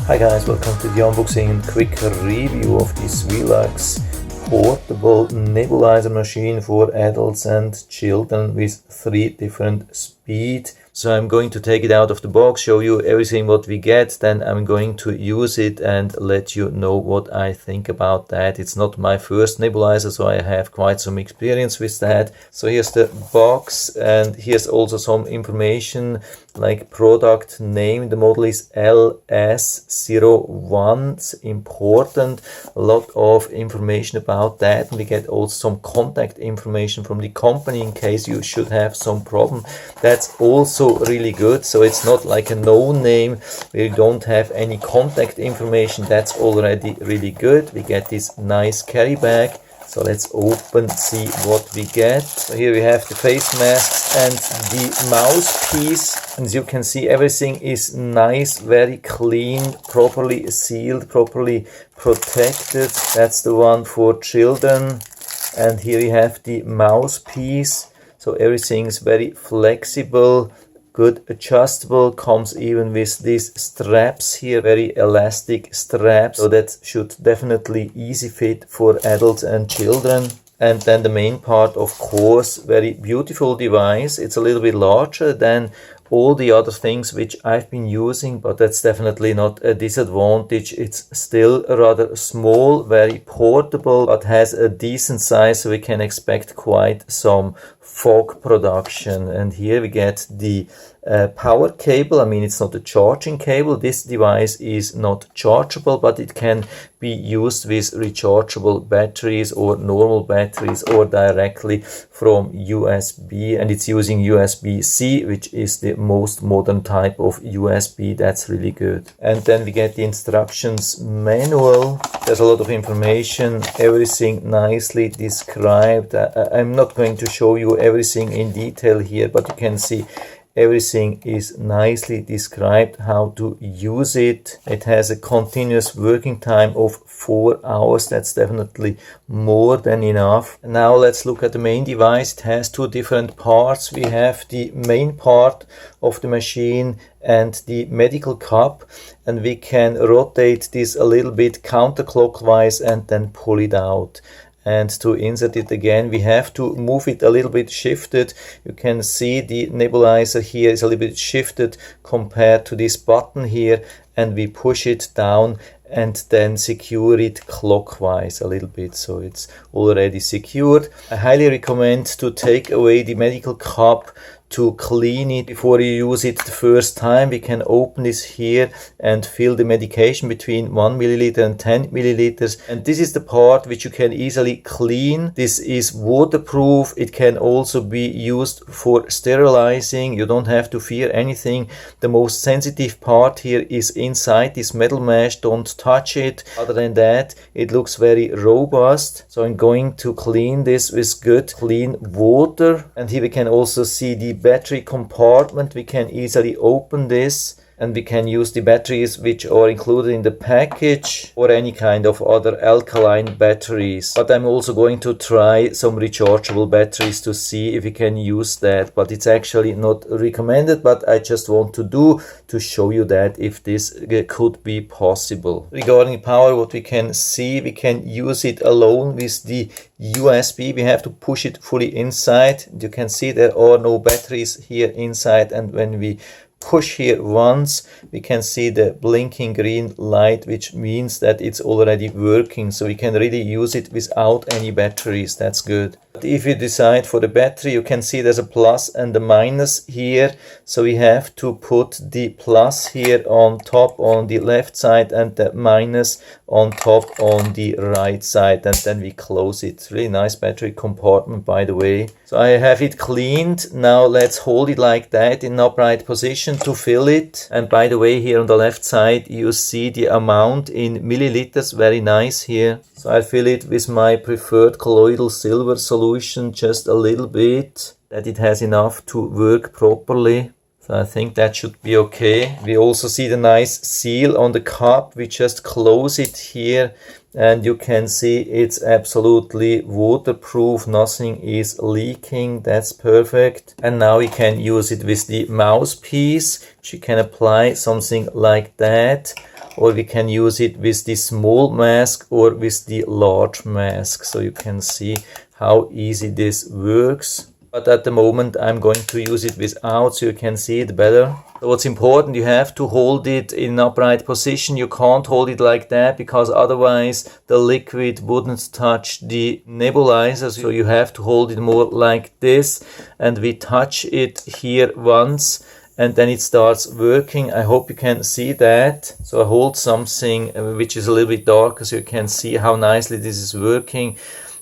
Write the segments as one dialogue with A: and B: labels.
A: Hi guys, welcome to the unboxing and quick review of the Sweluxe portable nebulizer machine for adults and children with 3 different speeds. So I'm going to take it out of the box, show you everything what we get, then I'm going to use it and let you know what I think about that. It's not my first nebulizer, so I have quite some experience with that. So here's the box, and here's also some information like product name. The model is LS01. It's important, a lot of information about that, and we get also some contact information from the company in case you should have some problem. That's also really good. So it's not like a no name where you don't have any contact information. That's already really good. We get this nice carry bag. So let's open, see what we get. So here we have the face masks and the mouthpiece. As you can see, everything is nice, very clean, properly sealed, properly protected. That's the one for children. And here we have the mouthpiece. So everything is very flexible, good adjustable, comes even with these straps here, very elastic straps, so that should definitely easy fit for adults and children. And then the main part, of course, very beautiful device. It's a little bit larger than all the other things which I've been using, but that's definitely not a disadvantage. It's still rather small, very portable, but has a decent size, so we can expect quite some fog production. And here we get the power cable. I mean, it's not a charging cable. This device is not chargeable, but it can be used with rechargeable batteries or normal batteries or directly from USB, and it's using USB-C, which is the most modern type of USB. That's really good. And then we get the instructions manual. There's a lot of information, everything nicely described. I'm not going to show you everything in detail here, but you can see everything is nicely described how to use it. It has a continuous working time of 4 hours. That's definitely more than enough. Now let's look at the main device. It has 2 different parts. We have the main part of the machine and the medical cup, and we can rotate this a little bit counterclockwise and then pull it out. And to insert it again, we have to move it a little bit shifted. You can see the nebulizer here is a little bit shifted compared to this button here, and we push it down and then secure it clockwise a little bit, so it's already secured. I highly recommend to take away the medical cup to clean it before you use it the first time. We can open this here and fill the medication between 1 milliliter and 10 milliliters. And this is the part which you can easily clean. This is waterproof. It can also be used for sterilizing. You don't have to fear anything. The most sensitive part here is inside this metal mesh. Don't touch it. Other than that, it looks very robust. So I'm going to clean this with good clean water. And here we can also see the battery compartment. We can easily open this, and we can use the batteries which are included in the package or any kind of other alkaline batteries. But I'm also going to try some rechargeable batteries to see if we can use that, but it's actually not recommended, but I just want to show you that if this could be possible. Regarding power, what we can see, we can use it alone with the USB. We have to push it fully inside. You can see there are no batteries here inside, and when we push here once, we can see the blinking green light, which means that it's already working, so we can really use it without any batteries. That's good. But if you decide for the battery, you can see there's a plus and a minus here, so we have to put the plus here on top on the left side and the minus on top on the right side, and then we close it. It's really nice battery compartment, by the way. So I have it cleaned. Now let's hold it like that in upright position to fill it. And by the way, here on the left side you see the amount in milliliters, very nice here. So I fill it with my preferred colloidal silver solution, just a little bit, that it has enough to work properly. So I think that should be okay. We also see the nice seal on the cup. We just close it here, and you can see it's absolutely waterproof. Nothing is leaking. That's perfect. And now we can use it with the mouthpiece. You can apply something like that or we can use it with the small mask or with the large mask. So you can see how easy this works. But at the moment I'm going to use it without, so you can see it better. So what's important, you have to hold it in an upright position. You can't hold it like that because otherwise the liquid wouldn't touch the nebulizer. So you have to hold it more like this, and we touch it here once and then it starts working. I hope you can see that. So I hold something which is a little bit darker so you can see how nicely this is working.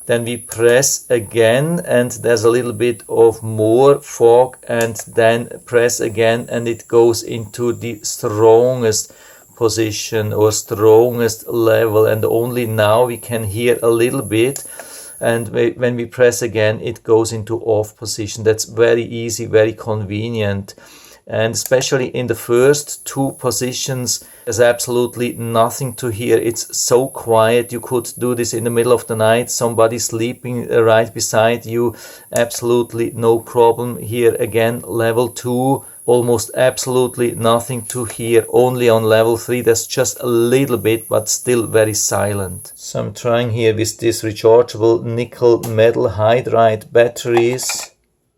A: Then we press again and there's a little bit of more fog, and then press again and it goes into the strongest position or strongest level, and only now we can hear a little bit. And when we press again it goes into off position. That's very easy, very convenient. And especially in the first two positions, there's absolutely nothing to hear. It's so quiet. You could do this in the middle of the night, somebody sleeping right beside you, absolutely no problem. Here again, level 2, almost absolutely nothing to hear. Only on level 3 there's just a little bit, but still very silent. So I'm trying here with this rechargeable nickel metal hydride batteries.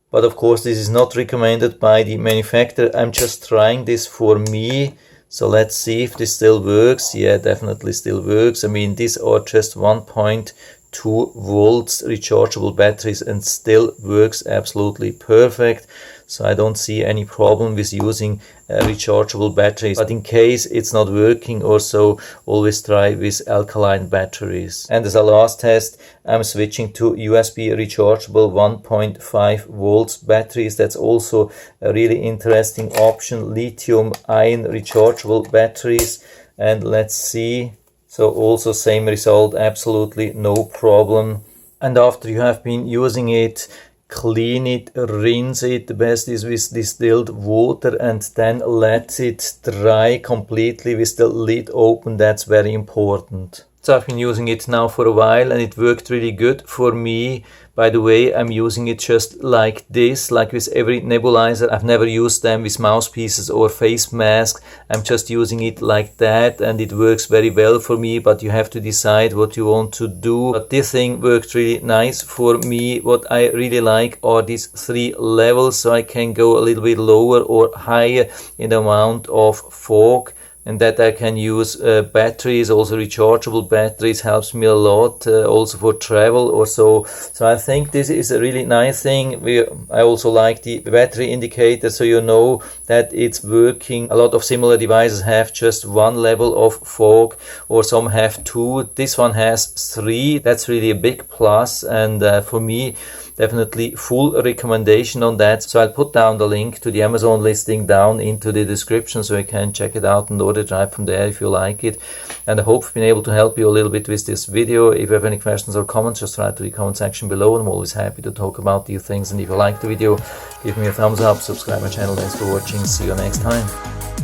A: But of course this is not recommended by the manufacturer. I'm just trying this for me. So let's see if this still works. Yeah, definitely still works. I mean, these are just 1.2 volts rechargeable batteries and still works absolutely perfect. So I don't see any problem with using rechargeable batteries. But in case it's not working or so, always try with alkaline batteries. And as a last test, I'm switching to USB rechargeable 1.5 volts batteries. That's also a really interesting option. Lithium ion rechargeable batteries. And let's see. So also same result, absolutely no problem. And after you have been using it, clean it, rinse it. The best is with distilled water, and then let it dry completely with the lid open. That's very important. So I've been using it now for a while and it worked really good for me. By the way, I'm using it just like this, like with every nebulizer. I've never used them with mouthpieces or face masks. I'm just using it like that and it works very well for me, but you have to decide what you want to do. But this thing worked really nice for me. What I really like are these 3 levels, so I can go a little bit lower or higher in the amount of fog. And that I can use batteries, also rechargeable batteries, helps me a lot, also for travel or so. So I think this is a really nice thing. I also like the battery indicator, so you know that it's working. A lot of similar devices have just 1 level of fog, or some have 2. This one has 3. That's really a big plus, and for me, definitely full recommendation on that. So I'll put down the link to the Amazon listing down into the description so you can check it out and order it right from there if you like it. And I hope I've been able to help you a little bit with this video. If you have any questions or comments, just write to the comment section below. I'm always happy to talk about these things. And if you like the video, give me a thumbs up, subscribe my channel. Thanks for watching. See you next time.